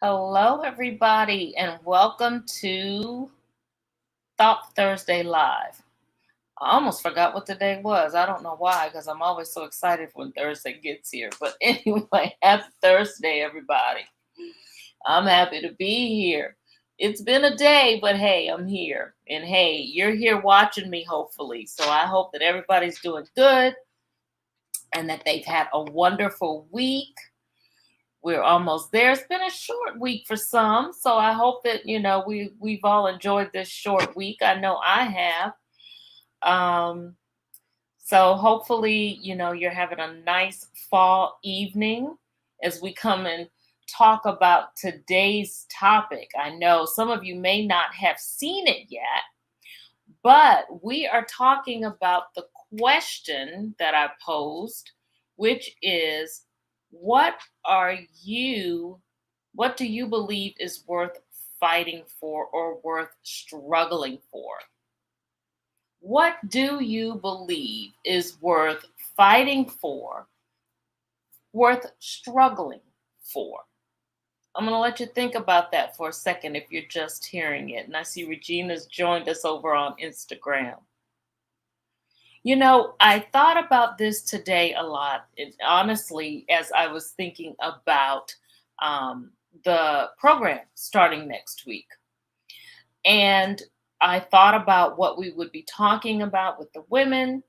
Hello, everybody, and welcome to Thought Thursday Live. I almost forgot what the day was. I don't know why, because I'm always so excited when Thursday gets here. But anyway, happy Thursday, everybody. I'm happy to be here. It's been a day, but hey, I'm here. And hey, you're here watching me, hopefully. So I hope that everybody's doing good and that they've had a wonderful week. We're almost there. It's been a short week for some, so I hope that we've all enjoyed this short week. I know I have. Um, so hopefully, you're having a nice fall evening as we come and talk about today's topic. I know some of you may not have seen it yet, but we are talking about the question that I posed, which is what are you, what do you believe is worth fighting for or worth struggling for? What do you believe is worth fighting for, worth struggling for? I'm going to let you think about that for a second if you're just hearing it. And I see Regina's joined us over on Instagram. I thought about this today a lot, honestly, as I was thinking about the program starting next week. And I thought about what we would be talking about with the women,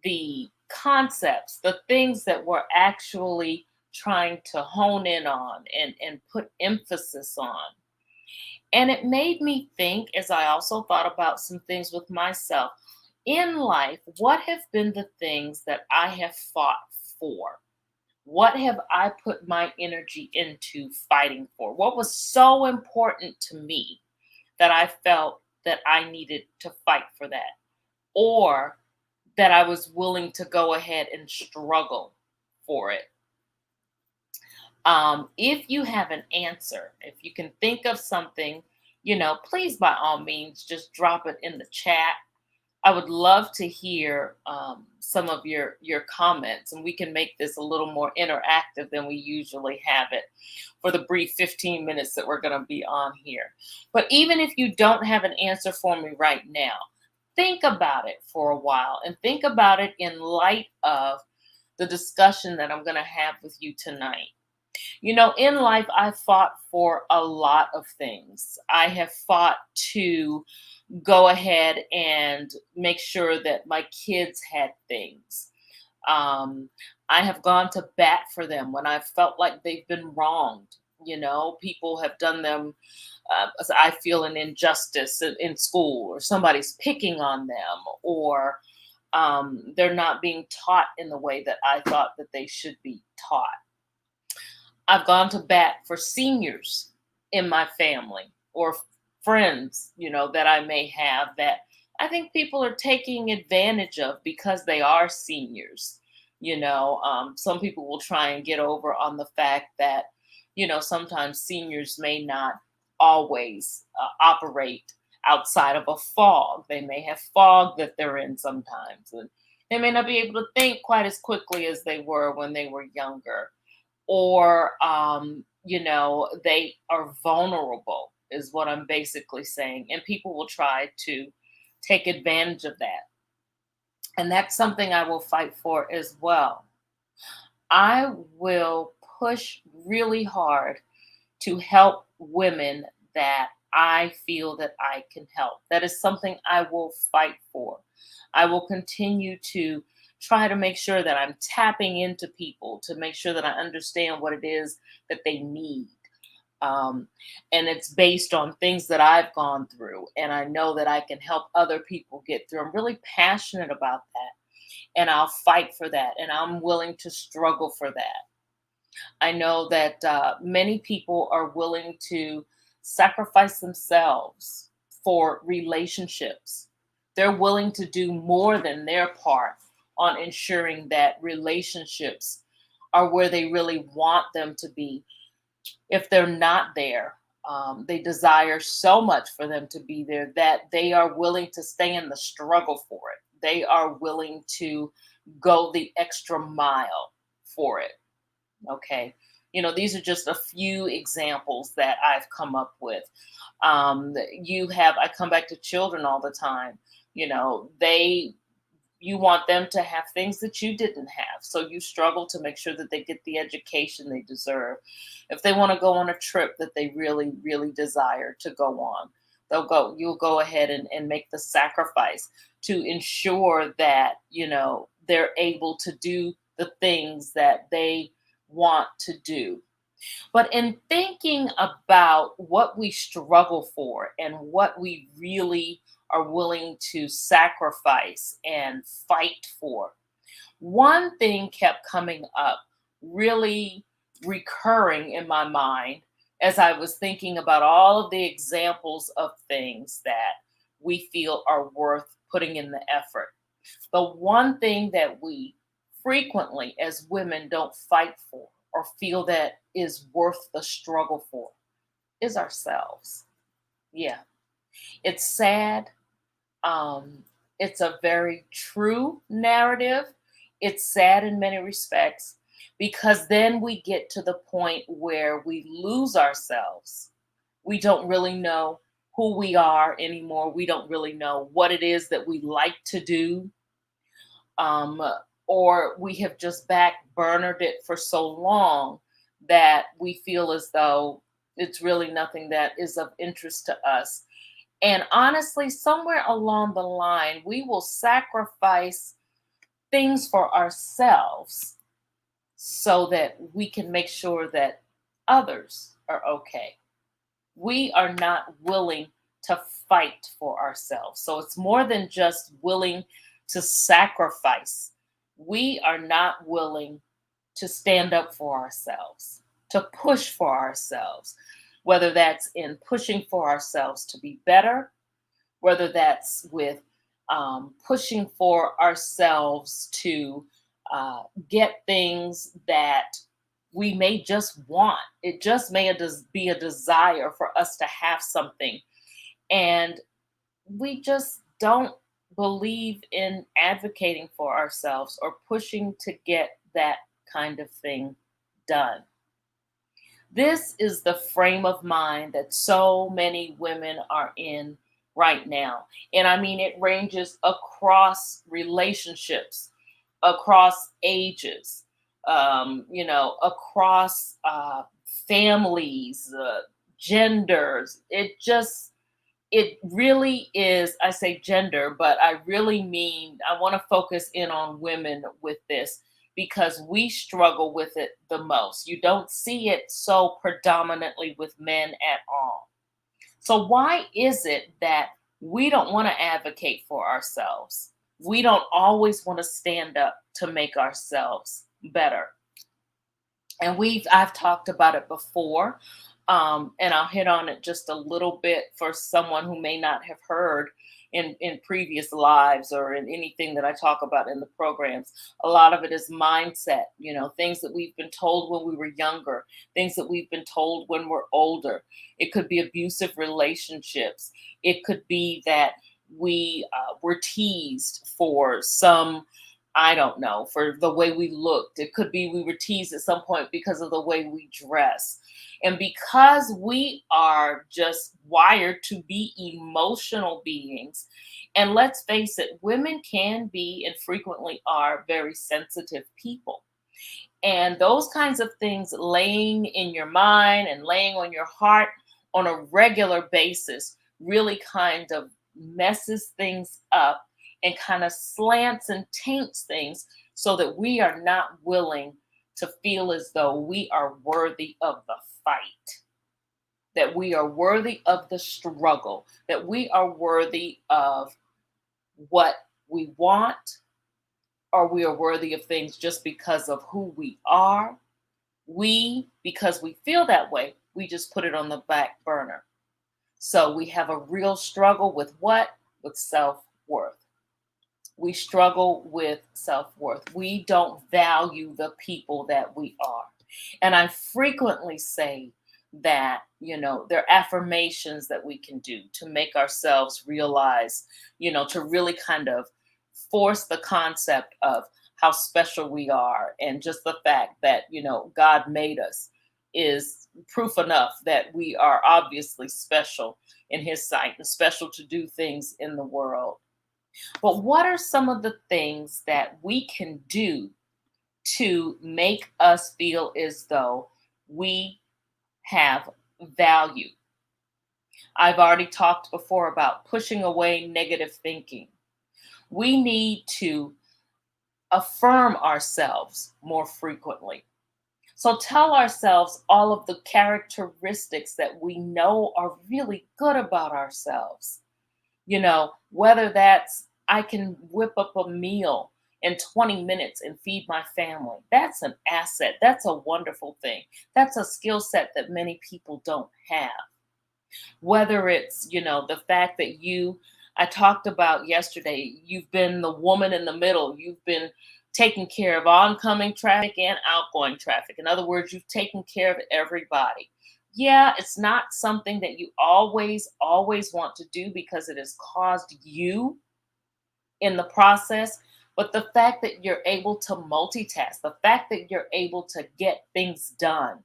the concepts, the things that we're actually trying to hone in on and put emphasis on. And it made me think, as I also thought about some things with myself in life, what have been the things that I have fought for? What have I put my energy into fighting for? What was so important to me that I felt that I needed to fight for that? Or that I was willing to go ahead and struggle for it? If you have an answer, if you can think of something, please by all means just drop it in the chat. I would love to hear some of your comments, and we can make this a little more interactive than we usually have it for the brief 15 minutes that we're going to be on here. But even if you don't have an answer for me right now, think about it for a while and think about it in light of the discussion that I'm going to have with you tonight. In life, I fought for a lot of things. I have fought to go ahead and make sure that my kids had things. I have gone to bat for them when I felt like they've been wronged. People have done them, I feel, an injustice in school, or somebody's picking on them, or they're not being taught in the way that I thought that they should be taught. I've gone to bat for seniors in my family or friends, that I may have that I think people are taking advantage of because they are seniors. Some people will try and get over on the fact that, sometimes seniors may not always operate outside of a fog. They may have fog that they're in sometimes, and they may not be able to think quite as quickly as they were when they were younger, or they are vulnerable is what I'm basically saying, and people will try to take advantage of that, and that's something I will fight for as well. I will push really hard to help women that I feel that I can help. That is something I will fight for. I will continue to try to make sure that I'm tapping into people to make sure that I understand what it is that they need. Um, and it's based on things that I've gone through, and I know that I can help other people get through. I'm really passionate about that, and I'll fight for that, and I'm willing to struggle for that. I know that many people are willing to sacrifice themselves for relationships. They're willing to do more than their part on ensuring that relationships are where they really want them to be. If they're not there, they desire so much for them to be there that they are willing to stay in the struggle for it. They are willing to go the extra mile for it. Okay. These are just a few examples that I've come up with. I come back to children all the time. They you want them to have things that you didn't have. So you struggle to make sure that they get the education they deserve. If they want to go on a trip that they really, really desire to go on, you'll go ahead and make the sacrifice to ensure that, they're able to do the things that they want to do. But in thinking about what we struggle for and what we really are willing to sacrifice and fight for, one thing kept coming up, really recurring in my mind as I was thinking about all of the examples of things that we feel are worth putting in the effort. The one thing that we frequently as women don't fight for or feel that is worth the struggle for is ourselves. Yeah, it's sad. It's a very true narrative. It's sad in many respects because then we get to the point where we lose ourselves. We don't really know who we are anymore. We don't really know what it is that we like to do. Um, or we have just back burnered it for so long that we feel as though it's really nothing that is of interest to us. And honestly, somewhere along the line, we will sacrifice things for ourselves so that we can make sure that others are okay. We are not willing to fight for ourselves. So it's more than just willing to sacrifice. We are not willing to stand up for ourselves, to push for ourselves, whether that's in pushing for ourselves to be better, whether that's with pushing for ourselves to get things that we may just want. It just may be a desire for us to have something. And we just don't believe in advocating for ourselves or pushing to get that kind of thing done. This is the frame of mind that so many women are in right now. And I mean, it ranges across relationships, across ages, across families, genders. It really is, I say gender, but I really mean, I want to focus in on women with this because we struggle with it the most. You don't see it so predominantly with men at all. So, why is it that we don't want to advocate for ourselves? We don't always want to stand up to make ourselves better. And I've talked about it before, and I'll hit on it just a little bit for someone who may not have heard in previous lives or in anything that I talk about in the programs. A lot of it is mindset, things that we've been told when we were younger, things that we've been told when we're older. It could be abusive relationships. It could be that we were teased for some, I don't know, for the way we looked. It could be we were teased at some point because of the way we dress. And because we are just wired to be emotional beings, and let's face it, women can be and frequently are very sensitive people. And those kinds of things laying in your mind and laying on your heart on a regular basis really kind of messes things up and kind of slants and taints things so that we are not willing to feel as though we are worthy of the fight, that we are worthy of the struggle, that we are worthy of what we want, or we are worthy of things just because of who we are. Because we feel that way, we just put it on the back burner. So we have a real struggle with what? With self-worth. We struggle with self-worth. We don't value the people that we are. And I frequently say that, there are affirmations that we can do to make ourselves realize, to really kind of force the concept of how special we are and just the fact that, God made us. is proof enough that we are obviously special in his sight and special to do things in the world. But what are some of the things that we can do to make us feel as though we have value? I've already talked before about pushing away negative thinking. We need to affirm ourselves more frequently. So tell ourselves all of the characteristics that we know are really good about ourselves. Whether that's I can whip up a meal in 20 minutes and feed my family. That's an asset. That's a wonderful thing. That's a skill set that many people don't have. Whether it's, the fact that I talked about yesterday, you've been the woman in the middle. You've been taking care of oncoming traffic and outgoing traffic. In other words, you've taken care of everybody. Yeah, it's not something that you always want to do because it has caused you in the process. But the fact that you're able to multitask, the fact that you're able to get things done,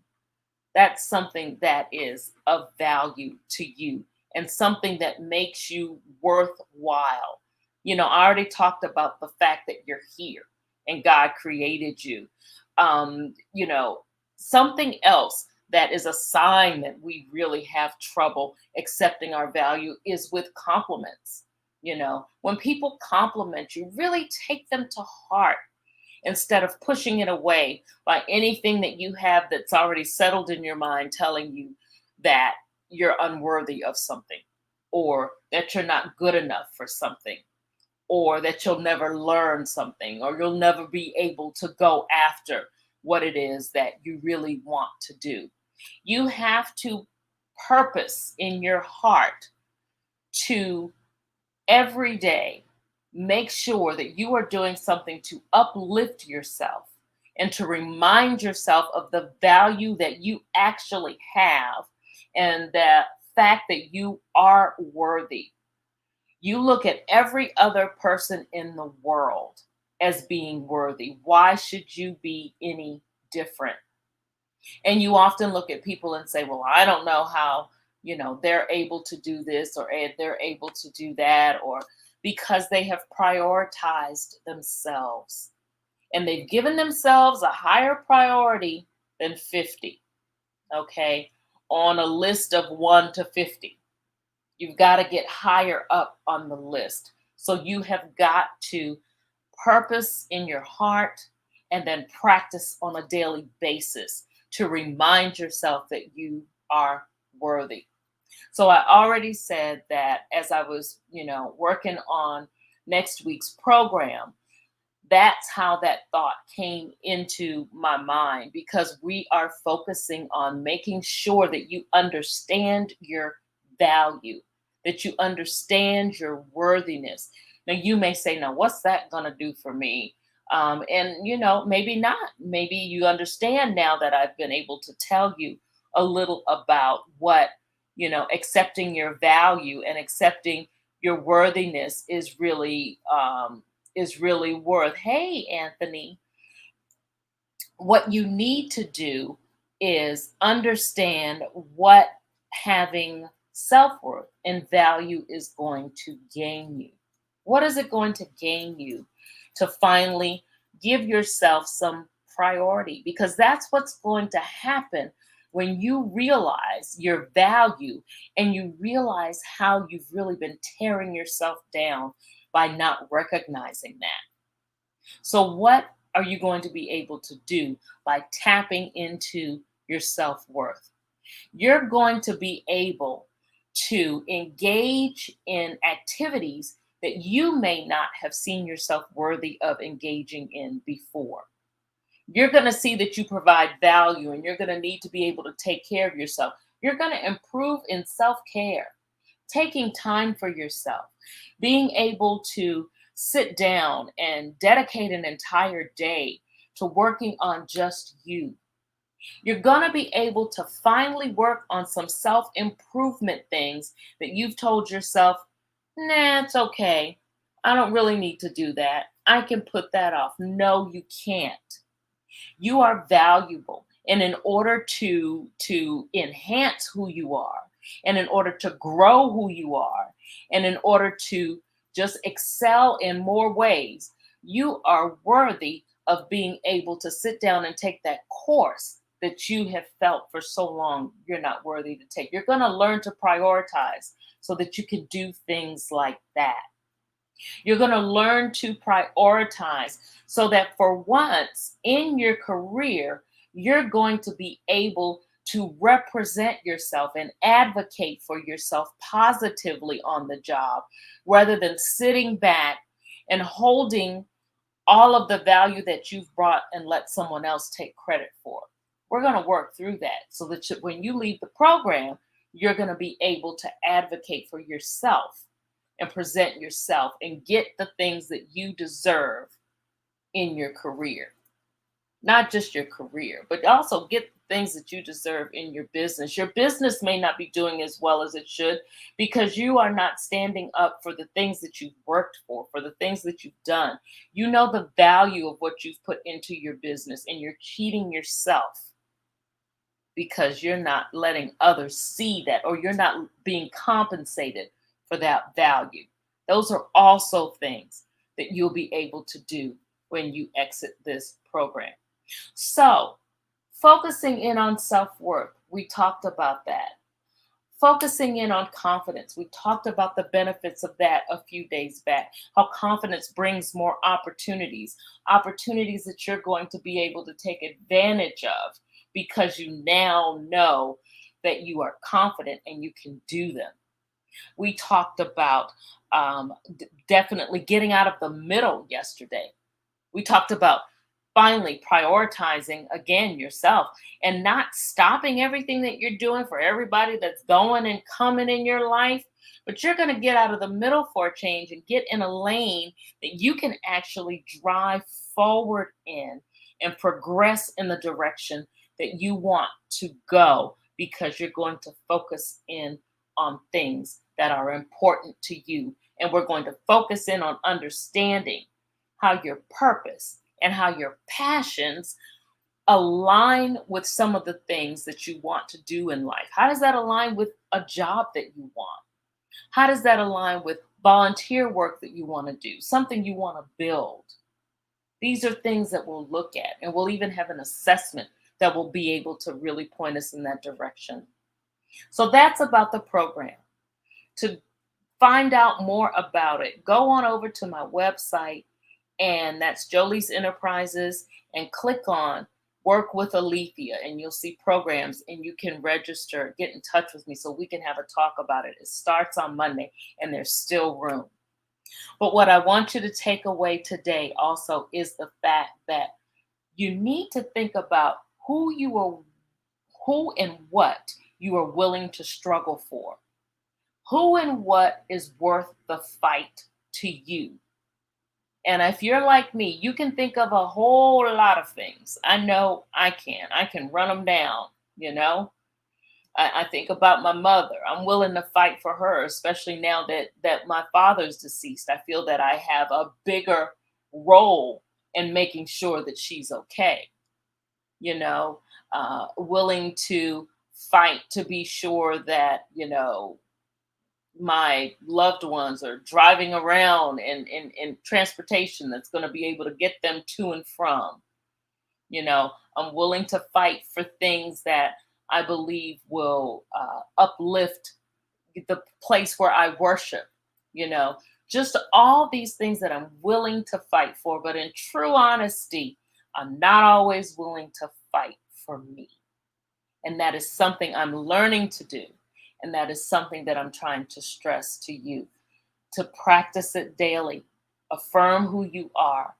that's something that is of value to you and something that makes you worthwhile. I already talked about the fact that you're here and God created you. Something else that is a sign that we really have trouble accepting our value is with compliments. When people compliment you, really take them to heart instead of pushing it away by anything that you have that's already settled in your mind telling you that you're unworthy of something, or that you're not good enough for something, or that you'll never learn something, or you'll never be able to go after what it is that you really want to do. You have to purpose in your heart to every day make sure that you are doing something to uplift yourself and to remind yourself of the value that you actually have and the fact that you are worthy. You look at every other person in the world as being worthy. Why should you be any different? And you often look at people and say, well, I don't know how, they're able to do this or they're able to do that, or because they have prioritized themselves and they've given themselves a higher priority than 50. Okay. On a list of 1 to 50, you've got to get higher up on the list. So you have got to purpose in your heart and then practice on a daily basis to remind yourself that you are worthy. So I already said that as I was, working on next week's program, that's how that thought came into my mind, because we are focusing on making sure that you understand your value, that you understand your worthiness. Now, you may say, now, what's that going to do for me? And, maybe not. Maybe you understand now that I've been able to tell you a little about what, accepting your value and accepting your worthiness is really worth. Hey, Anthony, what you need to do is understand what having self-worth and value is going to gain you. What is it going to gain you to finally give yourself some priority? Because that's what's going to happen when you realize your value and you realize how you've really been tearing yourself down by not recognizing that. So, what are you going to be able to do by tapping into your self worth? You're going to be able to engage in activities that you may not have seen yourself worthy of engaging in before. You're going to see that you provide value and you're going to need to be able to take care of yourself. You're going to improve in self care, taking time for yourself, being able to sit down and dedicate an entire day to working on just you. You're going to be able to finally work on some self improvement things that you've told yourself, nah, it's okay. I don't really need to do that. I can put that off. No, you can't. You are valuable And in order to enhance who you are, and in order to grow who you are, and in order to just excel in more ways, you are worthy of being able to sit down and take that course that you have felt for so long you're not worthy to take. You're going to learn to prioritize so that you can do things like that. You're going to learn to prioritize so that for once in your career, you're going to be able to represent yourself and advocate for yourself positively on the job rather than sitting back and holding all of the value that you've brought and let someone else take credit for. We're going to work through that so that when you leave the program, you're going to be able to advocate for yourself and present yourself and get the things that you deserve in your career. Not just your career, but also get the things that you deserve in your business. Your business may not be doing as well as it should because you are not standing up for the things that you've worked for the things that you've done. You know the value of what you've put into your business, and you're cheating yourself because you're not letting others see that, or you're not being compensated for that value. Those are also things that you'll be able to do when you exit this program. So, focusing in on self-worth, we talked about that. Focusing in on confidence, we talked about the benefits of that a few days back. How confidence brings more opportunities that you're going to be able to take advantage of because you now know that you are confident and you can do them. We talked about definitely getting out of the middle yesterday. We talked about finally prioritizing again yourself and not stopping everything that you're doing for everybody that's going and coming in your life, but you're going to get out of the middle for a change and get in a lane that you can actually drive forward in and progress in the direction that you want to go, because you're going to focus in on things that are important to you. And we're going to focus in on understanding how your purpose and how your passions align with some of the things that you want to do in life. How does that align with a job that you want? How does that align with volunteer work that you want to do, something you want to build? These are things that we'll look at, and we'll even have an assessment that will be able to really point us in that direction. So that's about the program. To find out more about it, go on over to my website, and that's Jolie's Enterprises, and click on Work with Alethea, and you'll see programs, and you can register, get in touch with me so we can have a talk about it. It starts on Monday, and there's still room. But what I want you to take away today also is the fact that you need to think about who and what you are willing to struggle for. Who and what is worth the fight to you? And if you're like me, you can think of a whole lot of things. I know I can. I can run them down, you know. I think about my mother. I'm willing to fight for her, especially now that my father's deceased. I feel that I have a bigger role in making sure that she's okay. You know, willing to fight to be sure that, you know, my loved ones are driving around in transportation that's going to be able to get them to and from. You know, I'm willing to fight for things that I believe will uplift the place where I worship. You know, just all these things that I'm willing to fight for. But in true honesty, I'm not always willing to fight for me. And that is something I'm learning to do. And that is something that I'm trying to stress to you, to practice it daily. Affirm who you are.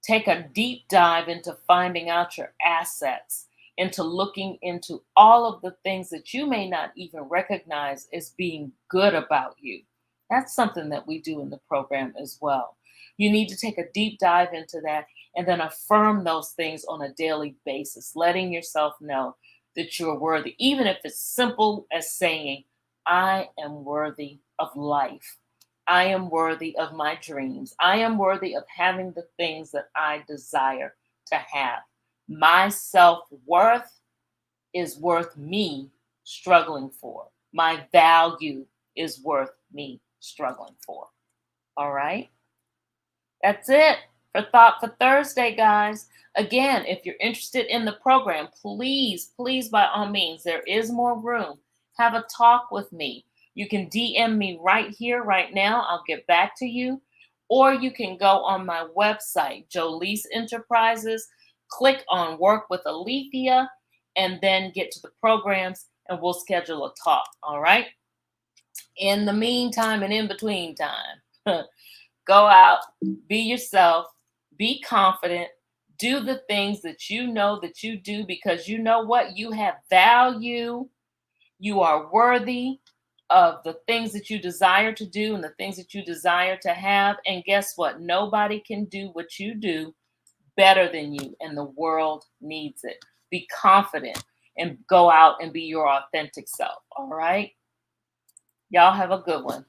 Take a deep dive into finding out your assets, into looking into all of the things that you may not even recognize as being good about you. That's something that we do in the program as well. You need to take a deep dive into that and then affirm those things on a daily basis, letting yourself know that you're worthy, even if it's simple as saying, I am worthy of life. I am worthy of my dreams. I am worthy of having the things that I desire to have. My self-worth is worth me struggling for. My value is worth me struggling for. All right. That's it for Thought for Thursday, guys. Again, if you're interested in the program, please, please, by all means, there is more room. Have a talk with me. You can DM me right here, right now. I'll get back to you. Or you can go on my website, Jolise Enterprises, click on Work with Alethea, and then get to the programs, and we'll schedule a talk. All right. In the meantime and in between time, go out, be yourself, be confident, do the things that you know that you do, because you know what? You have value. You are worthy of the things that you desire to do and the things that you desire to have. And guess what? Nobody can do what you do better than you, and the world needs it. Be confident and go out and be your authentic self. All right. Y'all have a good one.